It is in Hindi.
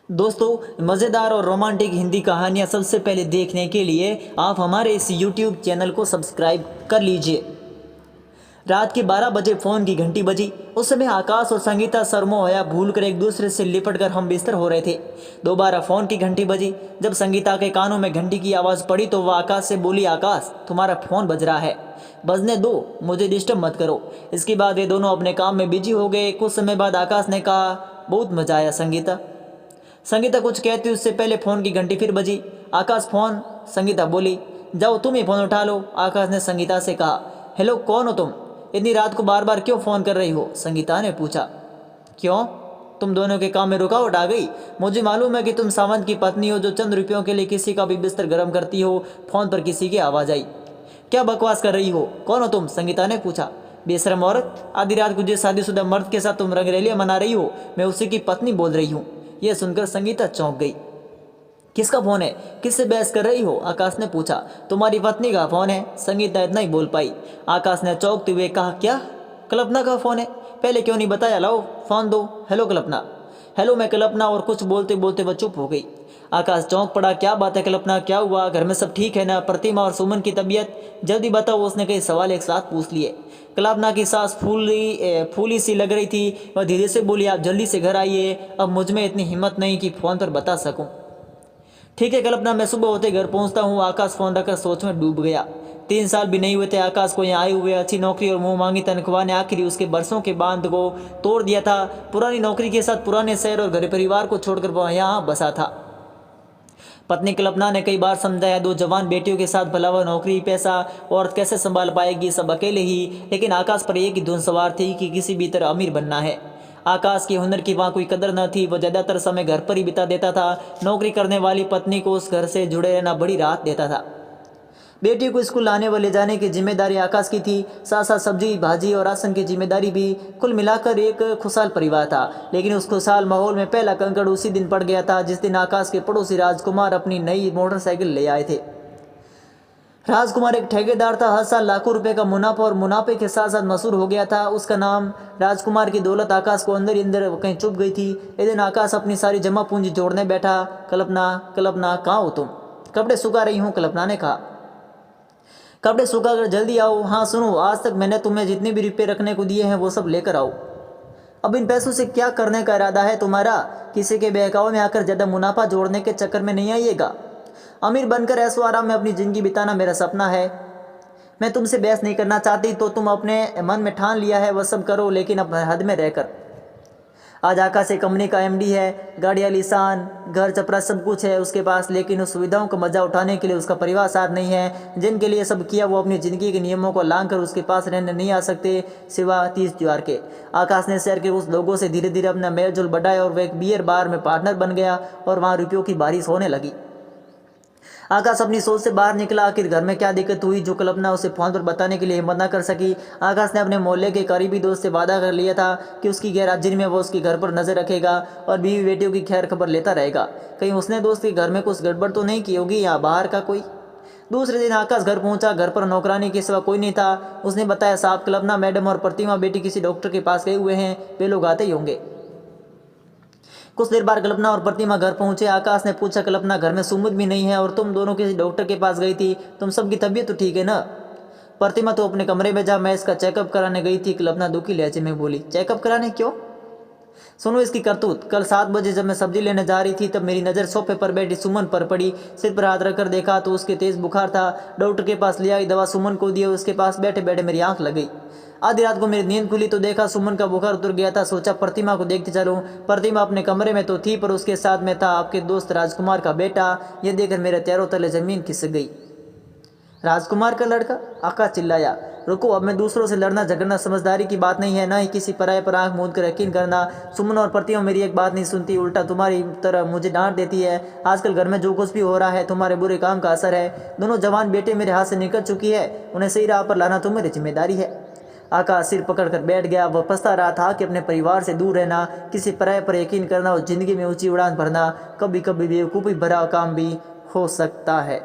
दोस्तों, मज़ेदार और रोमांटिक हिंदी कहानियाँ सबसे पहले देखने के लिए आप हमारे इस YouTube चैनल को सब्सक्राइब कर लीजिए। रात के 12 बजे फ़ोन की घंटी बजी। उस समय आकाश और संगीता सरमोहया भूलकर एक दूसरे से लिपट कर हम बिस्तर हो रहे थे। दोबारा फ़ोन की घंटी बजी। जब संगीता के कानों में घंटी की आवाज़ पड़ी तो वह आकाश से बोली, आकाश तुम्हारा फ़ोन बज रहा है, बजने दो, मुझे डिस्टर्ब मत करो। इसके बाद वे दोनों अपने काम में बिजी हो गए। कुछ समय बाद आकाश ने कहा, बहुत मज़ा आया संगीता। संगीता कुछ कहती उससे पहले फ़ोन की घंटी फिर बजी। आकाश फ़ोन। संगीता बोली, जाओ तुम ही फ़ोन उठा लो। आकाश ने संगीता से कहा, हेलो कौन हो तुम, इतनी रात को बार बार क्यों फ़ोन कर रही हो? संगीता ने पूछा। क्यों, तुम दोनों के काम में रुकावट आ गई? मुझे मालूम है कि तुम सावंत की पत्नी हो जो चंद रुपयों के लिए किसी का भी बिस्तर गर्म करती हो। फ़ोन पर किसी की आवाज़ आई। क्या बकवास कर रही हो, कौन हो तुम? संगीता ने पूछा। बेशरम औरत, आधी रात को जिस शादीशुदा मर्द के साथ तुम रंगरेलियां मना रही हो, मैं उसी की पत्नी बोल रही हूँ। यह सुनकर संगीता चौंक गई। किसका फ़ोन है, किससे बहस कर रही हो? आकाश ने पूछा। तुम्हारी पत्नी का फ़ोन है, संगीता इतना ही बोल पाई। आकाश ने चौंकते हुए कहा, क्या, कल्पना का फ़ोन है? पहले क्यों नहीं बताया? लाओ फ़ोन दो। हेलो कल्पना। हेलो, मैं कल्पना। और कुछ बोलते बोलते वह चुप हो गई। आकाश चौंक पड़ा। क्या बात है कल्पना, क्या हुआ? घर में सब ठीक है ना? प्रतिमा और सुमन की तबीयत जल्दी बताओ। उसने कई सवाल एक साथ पूछ लिए। कल्पना की सांस फूली सी लग रही थी। वह धीरे से बोली, आप जल्दी से घर आइए, अब मुझ में इतनी हिम्मत नहीं कि फ़ोन पर बता सकूं। ठीक है कल्पना, मैं सुबह होते घर पहुंचता हूँ। आकाश फ़ोन रखकर सोच में डूब गया। 3 साल भी नहीं हुए थे आकाश को यहाँ आए हुए। अच्छी नौकरी और मुँह मांगी तनख्वाह ने आखिर उसके बरसों के बांध को तोड़ दिया था। पुरानी नौकरी के साथ पुराने शहर और घर परिवार को छोड़कर वह यहाँ बसा था। पत्नी कल्पना ने कई बार समझाया, 2 जवान बेटियों के साथ भला वह नौकरी, पैसा और कैसे संभाल पाएगी, सब अकेले ही। लेकिन आकाश पर एक ही धुन सवार थी कि किसी भी तरह अमीर बनना है। आकाश के हुनर की वहाँ कोई कदर न थी। वह ज़्यादातर समय घर पर ही बिता देता था। नौकरी करने वाली पत्नी को उस घर से जुड़े रहना बड़ी राहत देता था। बेटी को स्कूल लाने व ले जाने की जिम्मेदारी आकाश की थी, साथ साथ सब्जी भाजी और राशन की जिम्मेदारी भी। कुल मिलाकर एक खुशहाल परिवार था। लेकिन उस खुशहाल माहौल में पहला कंकड़ उसी दिन पड़ गया था जिस दिन आकाश के पड़ोसी राजकुमार अपनी नई मोटरसाइकिल ले आए थे। राजकुमार एक ठेकेदार था। हर साल लाखों रुपए का मुनाफा और मुनाफे के साथ साथ मशहूर हो गया था। उसका नाम। राजकुमार की दौलत आकाश को अंदर ही अंदर कहीं चुप गई थी। एक दिन आकाश अपनी सारी जमा पूंजी जोड़ने बैठा। कल्पना, कल्पना कहाँ हो तुम? कपड़े सुखा रही हूँ, कल्पना ने कहा। कपड़े सुखा कर जल्दी आओ। हाँ सुनो, आज तक मैंने तुम्हें जितने भी रुपये रखने को दिए हैं वो सब लेकर आओ। अब इन पैसों से क्या करने का इरादा है तुम्हारा? किसी के बहकावे में आकर ज़्यादा मुनाफा जोड़ने के चक्कर में नहीं आइएगा। अमीर बनकर ऐशो आराम में अपनी ज़िंदगी बिताना मेरा सपना है। मैं तुमसे बहस नहीं करना चाहती। तो तुम अपने मन में ठान लिया है वह सब करो, लेकिन अब हद में रहकर। आज आकाश एक कंपनी का एमडी है, गाड़ी आलीशान, घर चपरा सब कुछ है उसके पास, लेकिन उस सुविधाओं का मजा उठाने के लिए उसका परिवार साथ नहीं है। जिनके लिए सब किया वो अपनी ज़िंदगी के नियमों को लांघकर उसके पास रहने नहीं आ सकते, सिवा 30 त्योहार के। आकाश ने शहर के उस लोगों से धीरे धीरे अपना मेलजोल बढ़ाया और वह एक बियर बार में पार्टनर बन गया और वहाँ रुपयों की बारिश होने लगी। आकाश अपनी सोच से बाहर निकला। आखिर घर में क्या दिक्कत हुई जो कल्पना उसे फोन पर बताने के लिए हिम्मत न कर सकी। आकाश ने अपने मोहल्ले के करीबी दोस्त से वादा कर लिया था कि उसकी गैर हाजिरी में वो उसके घर पर नजर रखेगा और बीवी बेटियों की खैर खबर लेता रहेगा। कहीं उसने दोस्त के घर में कुछ गड़बड़ तो नहीं की होगी या बाहर का कोई। दूसरे दिन आकाश घर पहुंचा। घर पर नौकरानी के सिवा कोई नहीं था। उसने बताया, साहब कल्पना मैडम और प्रतिमा बेटी किसी डॉक्टर के पास गए हुए हैं, वे लोग आते ही होंगे। कुछ देर बाद कल्पना और प्रतिमा घर पहुंचे। आकाश ने पूछा, कल्पना घर में सुमित भी नहीं है और तुम दोनों किसी डॉक्टर के पास गई थी, तुम सबकी तबीयत तो ठीक है ना? प्रतिमा तो अपने कमरे में जा, मैं इसका चेकअप कराने गई थी, कल्पना दुखी लहजे में बोली। चेकअप कराने क्यों? सुनो इसकी करतूत। कल 7 बजे जब मैं सब्जी लेने जा रही थी तब मेरी नज़र सोफे पर बैठी सुमन पर पड़ी। सिर पर हाथ रखकर देखा तो उसके तेज बुखार था। डॉक्टर के पास ले आई, दवा सुमन को दी। उसके पास बैठे बैठे मेरी आंख लग गई। आधी रात को मेरी नींद खुली तो देखा सुमन का बुखार उतर गया था। सोचा प्रतिमा को देखते चलूं। प्रतिमा अपने कमरे में तो थी पर उसके साथ में था आपके दोस्त राजकुमार का बेटा। यह देखकर मेरे पैरों तले जमीन खिसक गई। राजकुमार का लड़का? आकाश चिल्लाया। रुको, अब मैं दूसरों से लड़ना झगड़ना समझदारी की बात नहीं है, ना ही किसी पराये पर आंख मूंद कर यकीन करना। सुमन और प्रतिमा मेरी एक बात नहीं सुनती, उल्टा तुम्हारी तरह मुझे डांट देती है। आजकल घर में जो कुछ भी हो रहा है तुम्हारे बुरे काम का असर है। दोनों जवान बेटे मेरे हाथ से निकल चुकी है, उन्हें सही राह पर लाना तुम्हारी जिम्मेदारी है। आकाश सिर पकड़कर बैठ गया। वह पछता रहा था कि अपने परिवार से दूर रहना, किसी पराये पर यकीन करना और जिंदगी में ऊंची उड़ान भरना कभी कभी बेवकूफ़ी भरा काम भी हो सकता है।